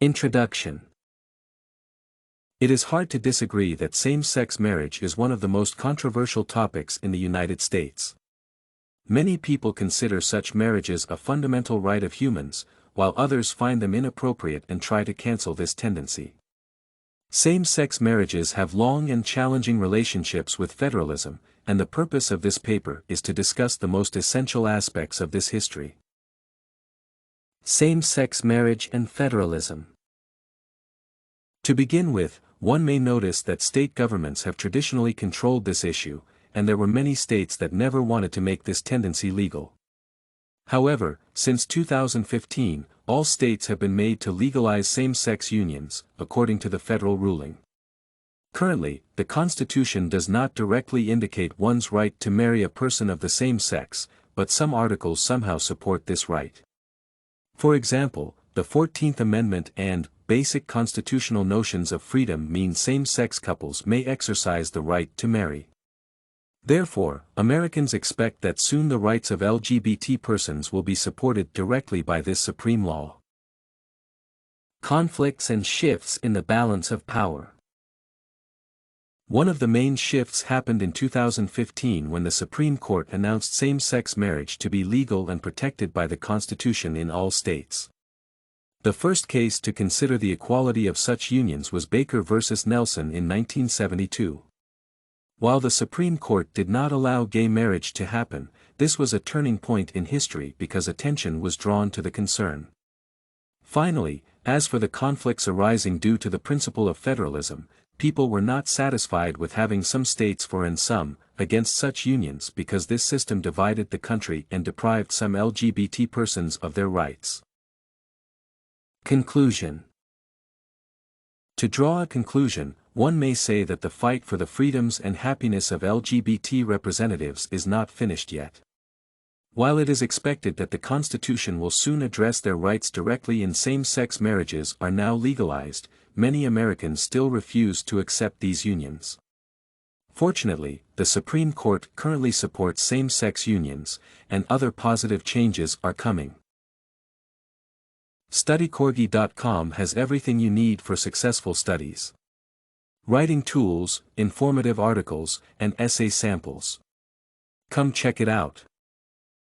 Introduction. It is hard to disagree that same-sex marriage is one of the most controversial topics in the United States. Many people consider such marriages a fundamental right of humans, while others find them inappropriate and try to cancel this tendency. Same-sex marriages have long and challenging relationships with federalism, and the purpose of this paper is to discuss the most essential aspects of this history. Same-sex marriage and federalism. To begin with, one may notice that state governments have traditionally controlled this issue, and there were many states that never wanted to make this tendency legal. However, since 2015, all states have been made to legalize same-sex unions, according to the federal ruling. Currently, the Constitution does not directly indicate one's right to marry a person of the same sex, but some articles somehow support this right. For example, the 14th Amendment and basic constitutional notions of freedom mean same-sex couples may exercise the right to marry. Therefore, Americans expect that soon the rights of LGBT persons will be supported directly by this supreme law. Conflicts and shifts in the balance of power. One of the main shifts happened in 2015 when the Supreme Court announced same-sex marriage to be legal and protected by the Constitution in all states. The first case to consider the equality of such unions was Baker v. Nelson in 1972. While the Supreme Court did not allow gay marriage to happen, this was a turning point in history because attention was drawn to the concern. Finally, as for the conflicts arising due to the principle of federalism, people were not satisfied with having some states for and some against such unions because this system divided the country and deprived some LGBT persons of their rights. Conclusion. To draw a conclusion, one may say that the fight for the freedoms and happiness of LGBT representatives is not finished yet. While it is expected that the Constitution will soon address their rights directly and same-sex marriages are now legalized, many Americans still refuse to accept these unions. Fortunately, the Supreme Court currently supports same-sex unions, and other positive changes are coming. StudyCorgi.com has everything you need for successful studies. Writing tools, informative articles, and essay samples. Come check it out.